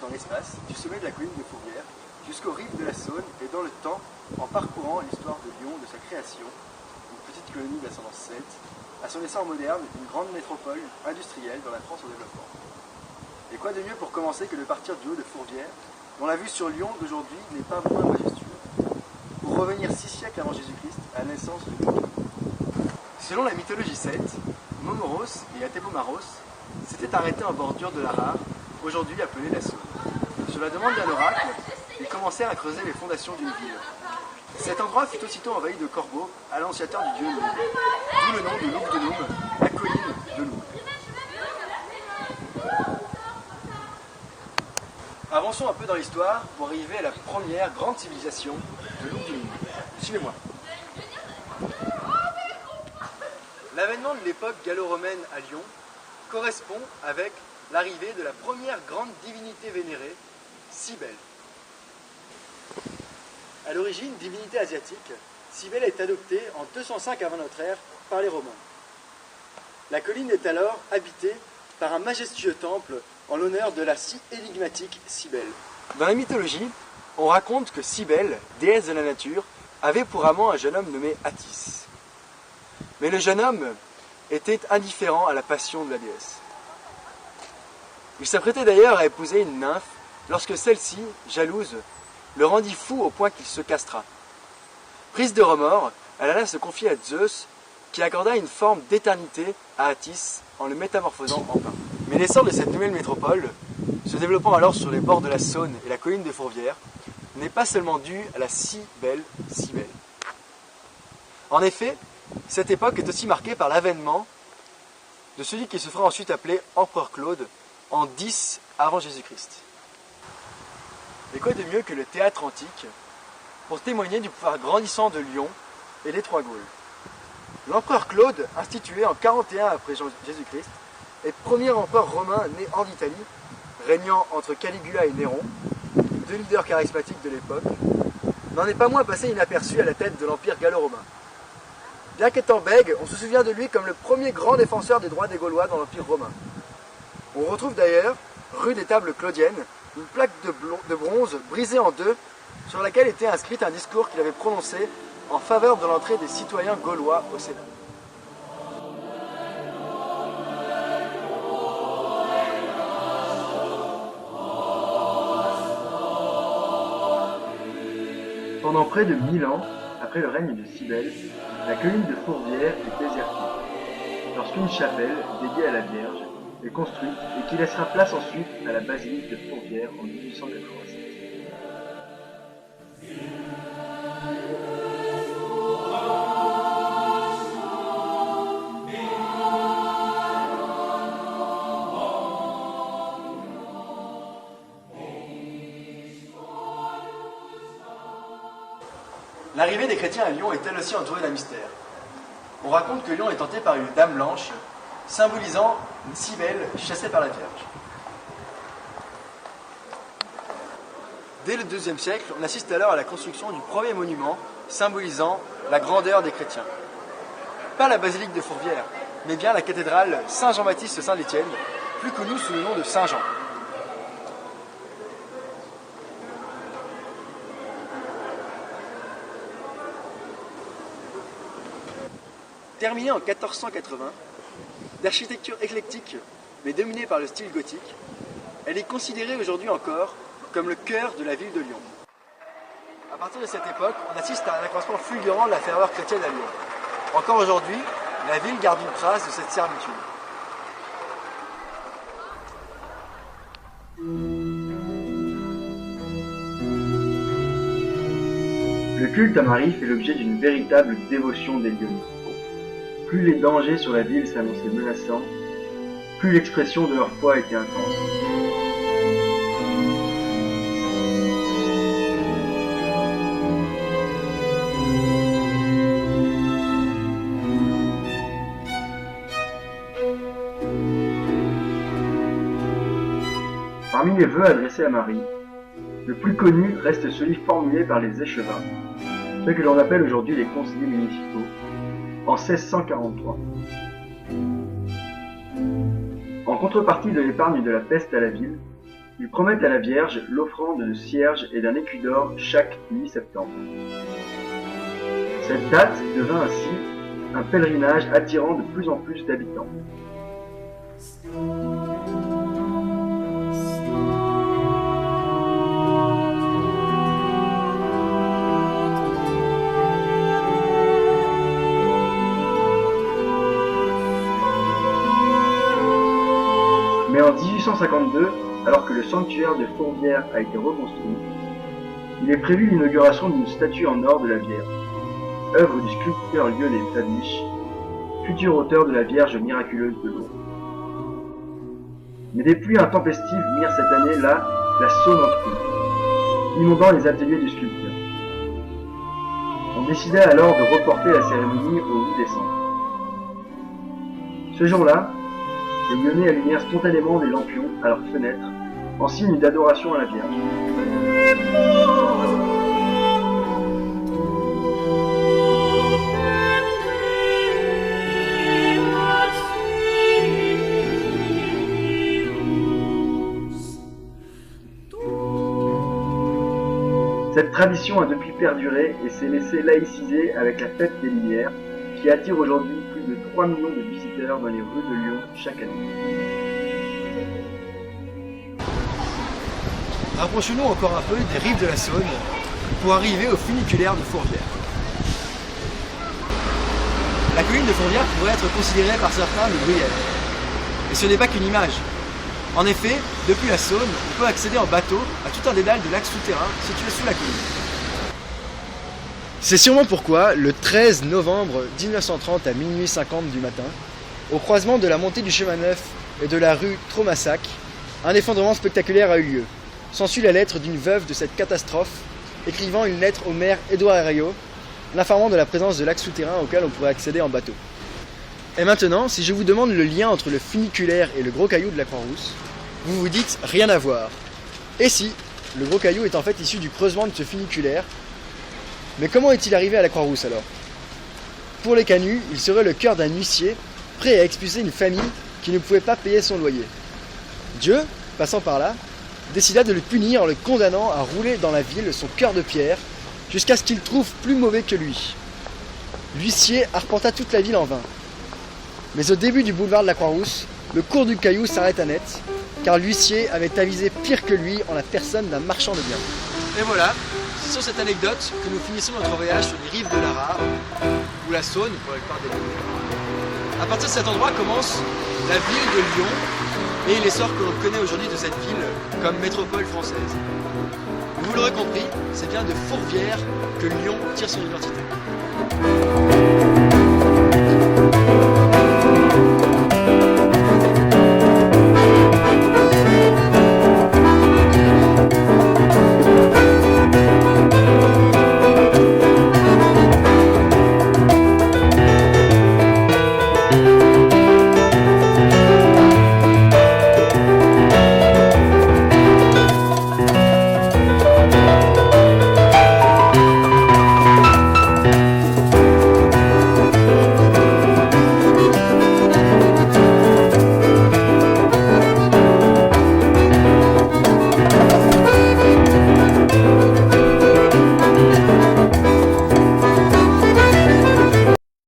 dans l'espace, du sommet de la colline de Fourvière, jusqu'aux rives de la Saône et dans le temps, en parcourant l'histoire de Lyon, de sa création, une petite colonie d'ascendance celte, à son essor moderne, une grande métropole industrielle dans la France au développement. Et quoi de mieux pour commencer que de partir du haut de Fourvière, dont la vue sur Lyon d'aujourd'hui n'est pas moins majestueuse, pour revenir 6 siècles avant Jésus-Christ à la naissance de Lyon. Selon la mythologie celte, Momoros et Atebomaros s'étaient arrêtés en bordure de l'Arar, aujourd'hui appelée la Saône. Sur la demande d'un oracle, ils commencèrent à creuser les fondations d'une ville. Cet endroit fut aussitôt envahi de corbeaux à l'annonciateur du dieu Loum, d'où le nom de Loup de Loum, la colline de Loum. Avançons un peu dans l'histoire pour arriver à la première grande civilisation de Loup de Loum. Suivez-moi. L'avènement de l'époque gallo-romaine à Lyon correspond avec l'arrivée de la première grande divinité vénérée, Cybèle. À l'origine, divinité asiatique, Cybèle est adoptée en 205 avant notre ère par les Romains. La colline est alors habitée par un majestueux temple en l'honneur de la si énigmatique Cybèle. Dans la mythologie, on raconte que Cybèle, déesse de la nature, avait pour amant un jeune homme nommé Attis. Mais le jeune homme était indifférent à la passion de la déesse. Il s'apprêtait d'ailleurs à épouser une nymphe lorsque celle-ci, jalouse, le rendit fou au point qu'il se castra. Prise de remords, elle alla se confier à Zeus, qui accorda une forme d'éternité à Attis en le métamorphosant en pain. Mais l'essor de cette nouvelle métropole, se développant alors sur les bords de la Saône et la colline de Fourvière, n'est pas seulement dû à la si belle Cybèle. En effet, cette époque est aussi marquée par l'avènement de celui qui se fera ensuite appeler Empereur Claude en 10 avant Jésus-Christ. Et quoi de mieux que le théâtre antique pour témoigner du pouvoir grandissant de Lyon et des Trois Gaules. L'empereur Claude, institué en 41 après Jésus-Christ, est premier empereur romain né en Italie, régnant entre Caligula et Néron, deux leaders charismatiques de l'époque, n'en est pas moins passé inaperçu à la tête de l'empire gallo-romain. Bien qu'étant bègue, on se souvient de lui comme le premier grand défenseur des droits des Gaulois dans l'empire romain. On retrouve d'ailleurs, rue des Tables Claudiennes, une plaque de bronze brisée en deux, sur laquelle était inscrit un discours qu'il avait prononcé en faveur de l'entrée des citoyens gaulois au Sénat. Pendant près de 1000 ans, après le règne de Cybèle, la colline de Fourvière est désertique, lorsqu'une chapelle dédiée à la Vierge est construite et qui laissera place ensuite à la basilique de Fourvière en 1887. L'arrivée des chrétiens à Lyon est elle aussi entourée d'un mystère. On raconte que Lyon est tentée par une dame blanche, symbolisant une Cybèle chassée par la Vierge. Dès le IIe siècle, on assiste alors à la construction du premier monument symbolisant la grandeur des chrétiens. Pas la basilique de Fourvière, mais bien la cathédrale Saint-Jean-Baptiste-Saint-Étienne, plus connue sous le nom de Saint-Jean. Terminée en 1480, d'architecture éclectique mais dominée par le style gothique, elle est considérée aujourd'hui encore comme le cœur de la ville de Lyon. À partir de cette époque, on assiste à un accroissement fulgurant de la ferveur chrétienne à Lyon. Encore aujourd'hui, la ville garde une trace de cette servitude. Le culte à Marie fait l'objet d'une véritable dévotion des Lyonnais. Plus les dangers sur la ville s'annonçaient menaçants, plus l'expression de leur foi était intense. Parmi les vœux adressés à Marie, le plus connu reste celui formulé par les échevins, ceux que l'on appelle aujourd'hui les conseillers municipaux, en 1643. En contrepartie de l'épargne de la peste à la ville, Ils promettent à la Vierge l'offrande de cierges et d'un écu d'or chaque mi-septembre. Cette date devint ainsi un pèlerinage attirant de plus en plus d'habitants. Mais en 1852, alors que le sanctuaire de Fourvière a été reconstruit, il est prévu l'inauguration d'une statue en or de la Vierge, œuvre du sculpteur Lionel Tabiche, futur auteur de la Vierge miraculeuse de Lourdes. Mais des pluies intempestives mirent cette année-là la Saône en trou, inondant les ateliers du sculpteur. On décida alors de reporter la cérémonie au 8 décembre. Ce jour-là, les Lyonnais allumèrent spontanément des lampions à leurs fenêtres, en signe d'adoration à la Vierge. Cette tradition a depuis perduré et s'est laissée laïciser avec la fête des Lumières, qui attire aujourd'hui plus de 3 millions de visiteurs dans les rues de Lyon chaque année. Rapprochons-nous encore un peu des rives de la Saône pour arriver au funiculaire de Fourvière. La colline de Fourvière pourrait être considérée par certains de Gruyère. Et ce n'est pas qu'une image. En effet, depuis la Saône, on peut accéder en bateau à tout un dédale de lacs souterrains situés sous la colline. C'est sûrement pourquoi, le 13 novembre 1930 à minuit 50 du matin, au croisement de la montée du chemin Neuf et de la rue Tromassac, un effondrement spectaculaire a eu lieu. S'ensuit la lettre d'une veuve de cette catastrophe, écrivant une lettre au maire Édouard Herriot, l'informant de la présence de lacs souterrains auxquels on pourrait accéder en bateau. Et maintenant, si je vous demande le lien entre le funiculaire et le gros caillou de la Croix-Rousse, vous vous dites rien à voir. Et si, le gros caillou est en fait issu du creusement de ce funiculaire. Mais comment est-il arrivé à la Croix-Rousse alors? Pour les canuts, il serait le cœur d'un huissier prêt à expulser une famille qui ne pouvait pas payer son loyer. Dieu, passant par là, décida de le punir en le condamnant à rouler dans la ville son cœur de pierre jusqu'à ce qu'il trouve plus mauvais que lui. L'huissier arpenta toute la ville en vain. Mais au début du boulevard de la Croix-Rousse, le cours du caillou s'arrêta net, car l'huissier avait avisé pire que lui en la personne d'un marchand de biens. Et voilà, c'est sur cette anecdote que nous finissons notre voyage sur les rives de l'Ara, ou la Saône pour la plupart des Lyonnais. À partir de cet endroit commence la ville de Lyon et l'essor que l'on connaît aujourd'hui de cette ville comme métropole française. Vous l'aurez compris, c'est bien de Fourvière que Lyon tire son identité.